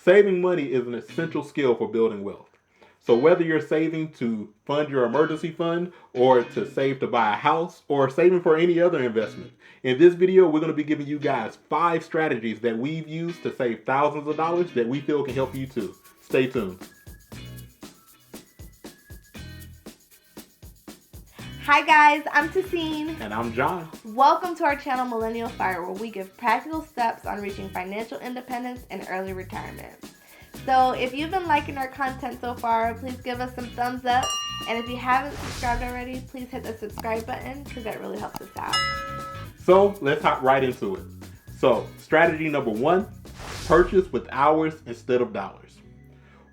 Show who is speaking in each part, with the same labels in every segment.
Speaker 1: Saving money is an essential skill for building wealth. So whether you're saving to fund your emergency fund or to save to buy a house or saving for any other investment, in this video we're going to be giving you guys 5 strategies that we've used to save thousands of dollars that we feel can help you too. Stay tuned.
Speaker 2: Hi guys, I'm Tahseen.
Speaker 1: And I'm John.
Speaker 2: Welcome to our channel Millennial E.I.R.E, where we give practical steps on reaching financial independence and early retirement. So if you've been liking our content so far, please give us some thumbs up. And if you haven't subscribed already, please hit the subscribe button because that really helps us out.
Speaker 1: So let's hop right into it. So strategy number 1, purchase with hours instead of dollars.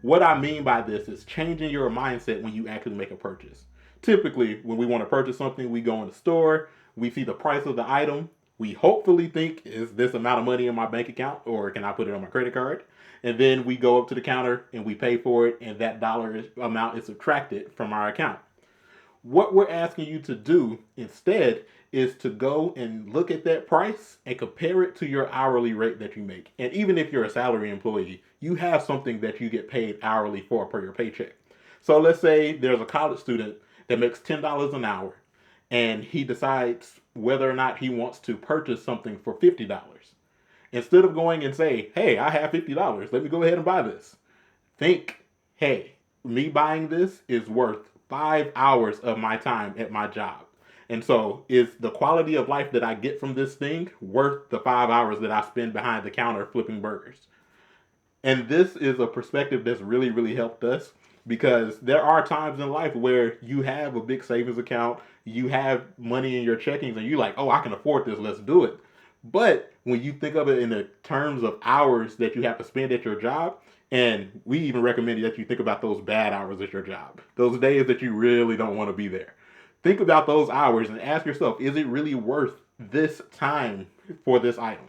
Speaker 1: What I mean by this is changing your mindset when you actually make a purchase. Typically, when we want to purchase something, we go in the store, we see the price of the item, we hopefully think, is this amount of money in my bank account or can I put it on my credit card? And then we go up to the counter and we pay for it and that dollar amount is subtracted from our account. What we're asking you to do instead is to go and look at that price and compare it to your hourly rate that you make. And even if you're a salary employee, you have something that you get paid hourly for per your paycheck. So let's say there's a college student that makes $10 an hour and he decides whether or not he wants to purchase something for $50. Instead of going and say, hey, I have $50, let me go ahead and buy this. Think, hey, me buying this is worth 5 hours of my time at my job. And so is the quality of life that I get from this thing worth the 5 hours that I spend behind the counter flipping burgers? And this is a perspective that's really, really helped us because there are times in life where you have a big savings account, you have money in your checkings, and you're like, oh, I can afford this, let's do it. But when you think of it in the terms of hours that you have to spend at your job, and we even recommend that you think about those bad hours at your job, those days that you really don't want to be there. Think about those hours and ask yourself, is it really worth this time for this item?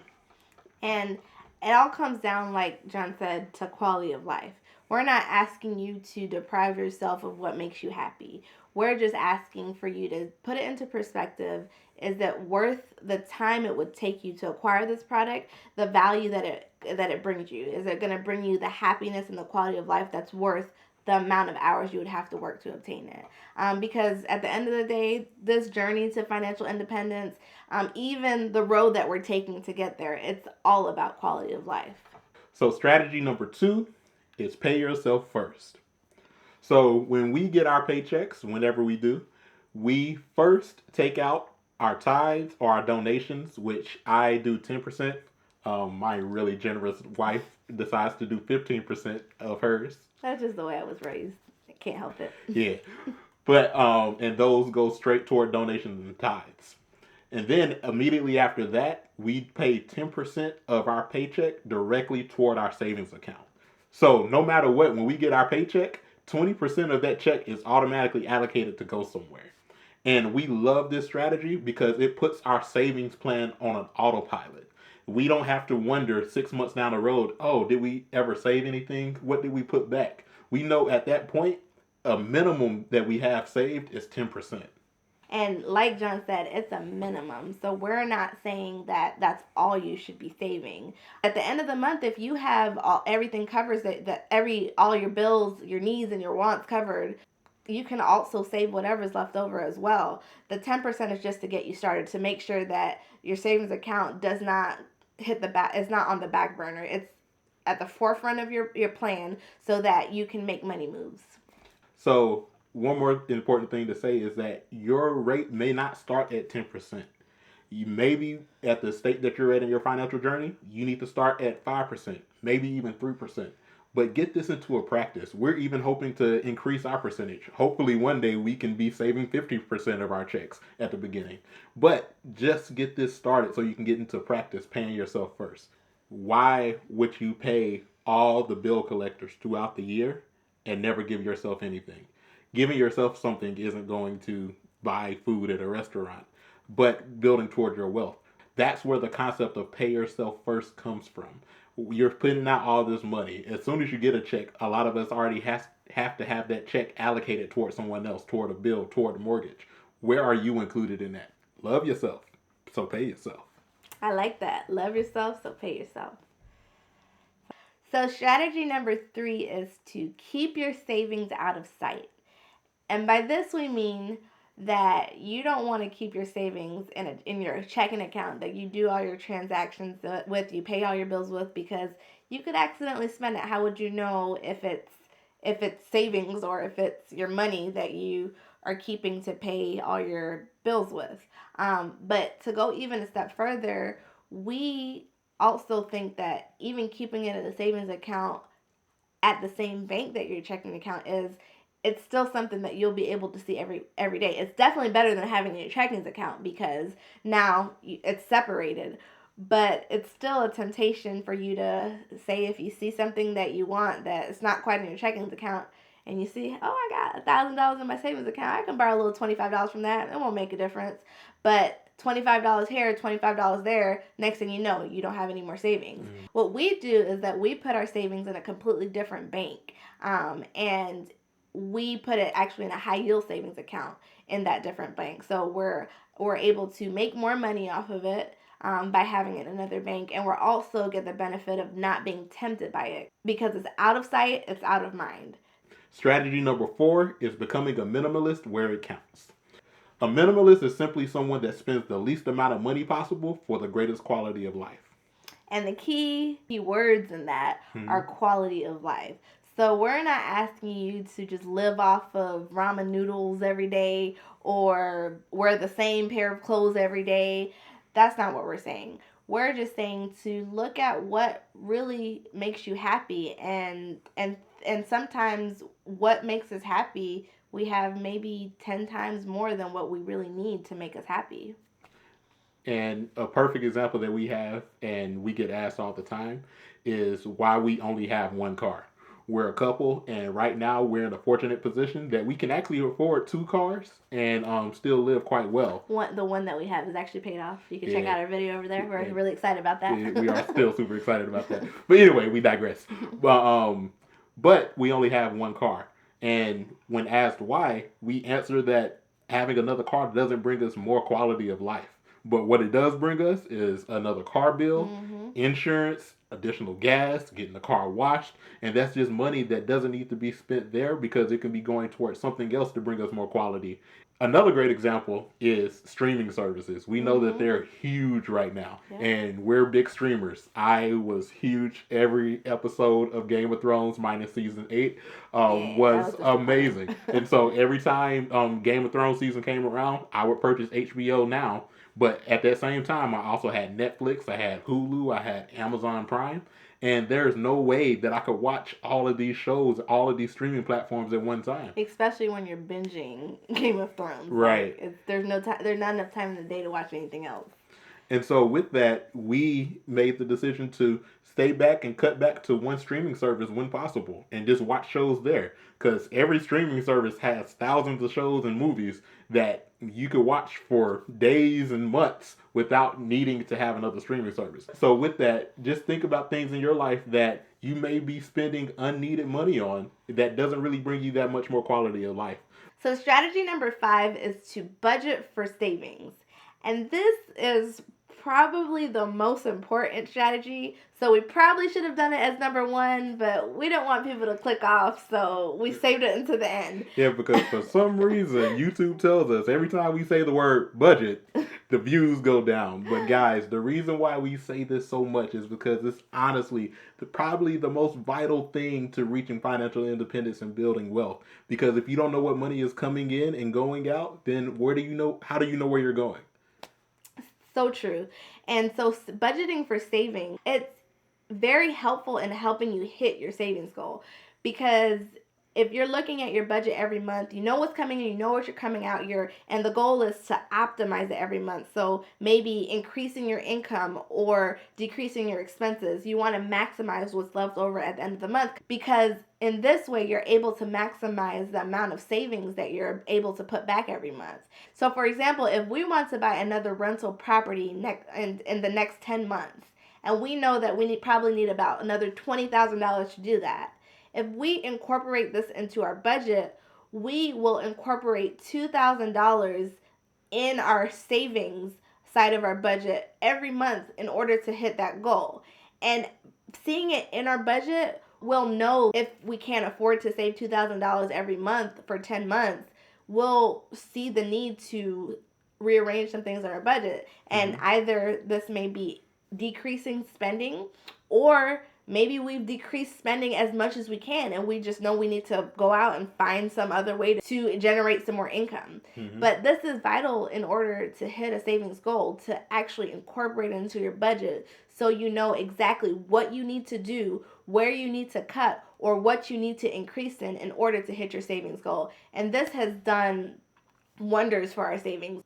Speaker 2: And it all comes down, like John said, to quality of life. We're not asking you to deprive yourself of what makes you happy. We're just asking for you to put it into perspective. Is it worth the time it would take you to acquire this product, the value that it brings you? Is it going to bring you the happiness and the quality of life that's worth the amount of hours you would have to work to obtain it? Because at the end of the day, this journey to financial independence, even the road that we're taking to get there, it's all about quality of life.
Speaker 1: So strategy number 2 is pay yourself first. So when we get our paychecks, whenever we do, we first take out our tithes or our donations, which I do 10%. My really generous wife decides to do 15% of hers.
Speaker 2: That's just the way I was raised. I can't help it.
Speaker 1: Yeah. But and those go straight toward donations and tithes. And then immediately after that, we pay 10% of our paycheck directly toward our savings account. So no matter what, when we get our paycheck, 20% of that check is automatically allocated to go somewhere. And we love this strategy because it puts our savings plan on an autopilot. We don't have to wonder 6 months down the road, oh, did we ever save anything? What did we put back? We know at that point, a minimum that we have saved is 10%.
Speaker 2: And like John said, it's a minimum. So we're not saying that that's all you should be saving. At the end of the month, if you have everything covers all your bills, your needs, and your wants covered, you can also save whatever's left over as well. The 10% is just to get you started, to make sure that your savings account does not hit the back. It's not on the back burner. It's at the forefront of your plan so that you can make money moves.
Speaker 1: So one more important thing to say is that your rate may not start at 10%. You maybe at the state that you're at in your financial journey, you need to start at 5%, maybe even 3%. But get this into a practice. We're even hoping to increase our percentage. Hopefully one day we can be saving 50% of our checks at the beginning. But just get this started so you can get into practice paying yourself first. Why would you pay all the bill collectors throughout the year and never give yourself anything? Giving yourself something isn't going to buy food at a restaurant, but building toward your wealth. That's where the concept of pay yourself first comes from. You're putting out all this money. As soon as you get a check, a lot of us already have to have that check allocated toward someone else, toward a bill, toward a mortgage. Where are you included in that? Love yourself, so pay yourself.
Speaker 2: I like that. Love yourself, so pay yourself. So strategy number 3 is to keep your savings out of sight. And by this we mean that you don't want to keep your savings in your checking account that you do all your transactions with, you pay all your bills with, because you could accidentally spend it. How would you know if it's savings or if it's your money that you are keeping to pay all your bills with? But to go even a step further, we also think that even keeping it in a savings account at the same bank that your checking account is, it's still something that you'll be able to see every day. It's definitely better than having in your checking account because now it's separated. But it's still a temptation for you to say, if you see something that you want that it's not quite in your checking account, and you see, oh, I got $1,000 in my savings account, I can borrow a little $25 from that. It won't make a difference. But $25 here, $25 there, next thing you know, you don't have any more savings. What we do is that we put our savings in a completely different bank, and we put it actually in a high yield savings account in that different bank. So we're able to make more money off of it, by having it in another bank, and we're also get the benefit of not being tempted by it because it's out of sight, it's out of mind.
Speaker 1: Strategy number 4 is becoming a minimalist where it counts. A minimalist is simply someone that spends the least amount of money possible for the greatest quality of life.
Speaker 2: And the key words in that are quality of life. So we're not asking you to just live off of ramen noodles every day or wear the same pair of clothes every day. That's not what we're saying. We're just saying to look at what really makes you happy, and sometimes what makes us happy, we have maybe 10 times more than what we really need to make us happy.
Speaker 1: And a perfect example that we have, and we get asked all the time, is why we only have one car. We're a couple, and right now we're in a fortunate position that we can actually afford 2 cars and still live quite well.
Speaker 2: The one that we have is actually paid off. You can check
Speaker 1: Yeah.
Speaker 2: out our video over there. We're really excited about that.
Speaker 1: We are still super excited about that. But anyway, we digress. But we only have one car. And when asked why, we answer that having another car doesn't bring us more quality of life. But what it does bring us is another car bill, insurance, additional gas, getting the car washed, and that's just money that doesn't need to be spent there because it can be going towards something else to bring us more quality. Another great example is streaming services. We know that they're huge right now, and we're big streamers. I was huge. Every episode of Game of Thrones, minus season 8, was amazing. And so every time Game of Thrones season came around, I would purchase HBO Now. But at that same time, I also had Netflix, I had Hulu, I had Amazon Prime, and there's no way that I could watch all of these shows, all of these streaming platforms at one time.
Speaker 2: Especially when you're binging Game of Thrones.
Speaker 1: Right.
Speaker 2: Like, there's no time. There's not enough time in the day to watch anything else.
Speaker 1: And so with that, we made the decision to stay back and cut back to one streaming service when possible and just watch shows there. Because every streaming service has thousands of shows and movies that you could watch for days and months without needing to have another streaming service. So with that, just think about things in your life that you may be spending unneeded money on that doesn't really bring you that much more quality of life.
Speaker 2: So strategy number 5 is to budget for savings. And this is probably the most important strategy. So we probably should have done it as number 1, but we don't want people to click off, so we saved it until the end.
Speaker 1: Yeah, because for some reason, YouTube tells us every time we say the word budget, the views go down. But guys, the reason why we say this so much is because it's honestly probably the most vital thing to reaching financial independence and building wealth. Because if you don't know what money is coming in and going out, then how do you know where you're going?
Speaker 2: So true. And so budgeting for saving, it's very helpful in helping you hit your savings goal, because if you're looking at your budget every month, you know what's coming in, you know what you're coming out, and the goal is to optimize it every month. So maybe increasing your income or decreasing your expenses. You want to maximize what's left over at the end of the month, because in this way you're able to maximize the amount of savings that you're able to put back every month. So for example, if we want to buy another rental property in the next 10 months, and we know that we probably need about another $20,000 to do that, if we incorporate this into our budget, we will incorporate $2,000 in our savings side of our budget every month in order to hit that goal. And seeing it in our budget, we'll know if we can't afford to save $2,000 every month for 10 months. We'll see the need to rearrange some things in our budget. And either this may be decreasing spending, or maybe we've decreased spending as much as we can and we just know we need to go out and find some other way to generate some more income. But this is vital in order to hit a savings goal, to actually incorporate it into your budget so you know exactly what you need to do, where you need to cut, or what you need to increase in order to hit your savings goal. And this has done wonders for our savings.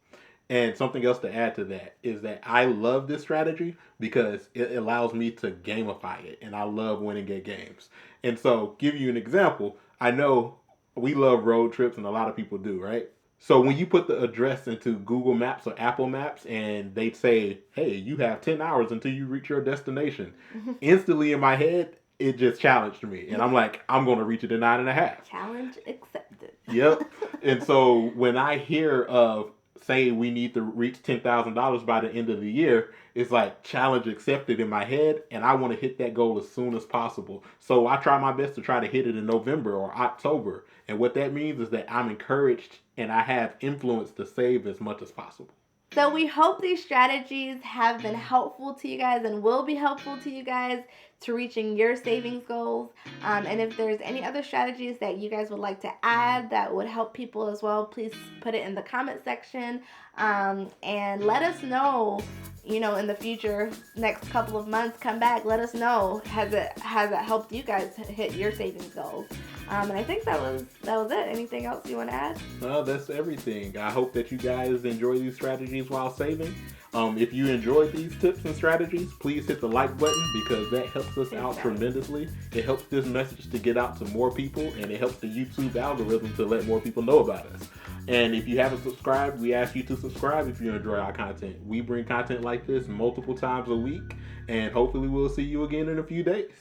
Speaker 1: And something else to add to that is that I love this strategy because it allows me to gamify it, and I love winning at games. And so, give you an example, I know we love road trips, and a lot of people do, right? So when you put the address into Google Maps or Apple Maps, and they say, "Hey, you have 10 hours until you reach your destination," instantly in my head, it just challenged me, and I'm like, I'm going to reach it in 9.5.
Speaker 2: Challenge accepted.
Speaker 1: Yep. And so when I hear of, say, we need to reach $10,000 by the end of the year, it's like challenge accepted in my head, and I want to hit that goal as soon as possible. So I try my best to try to hit it in November or October. And what that means is that I'm encouraged and I have influence to save as much as possible.
Speaker 2: So we hope these strategies have been helpful to you guys and will be helpful to you guys to reaching your savings goals. And if there's any other strategies that you guys would like to add that would help people as well, please put it in the comment section, and let us know. You know, in the future, next couple of months, come back. Let us know, has it helped you guys hit your savings goals? And I think that was it. Anything else you want to add?
Speaker 1: No, that's everything. I hope that you guys enjoy these strategies while saving. If you enjoyed these tips and strategies, please hit the like button because that helps us out tremendously. It helps this message to get out to more people, and it helps the YouTube algorithm to let more people know about us. And if you haven't subscribed, we ask you to subscribe if you enjoy our content. We bring content like this multiple times a week, and hopefully we'll see you again in a few days.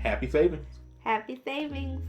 Speaker 1: Happy savings.
Speaker 2: Happy savings.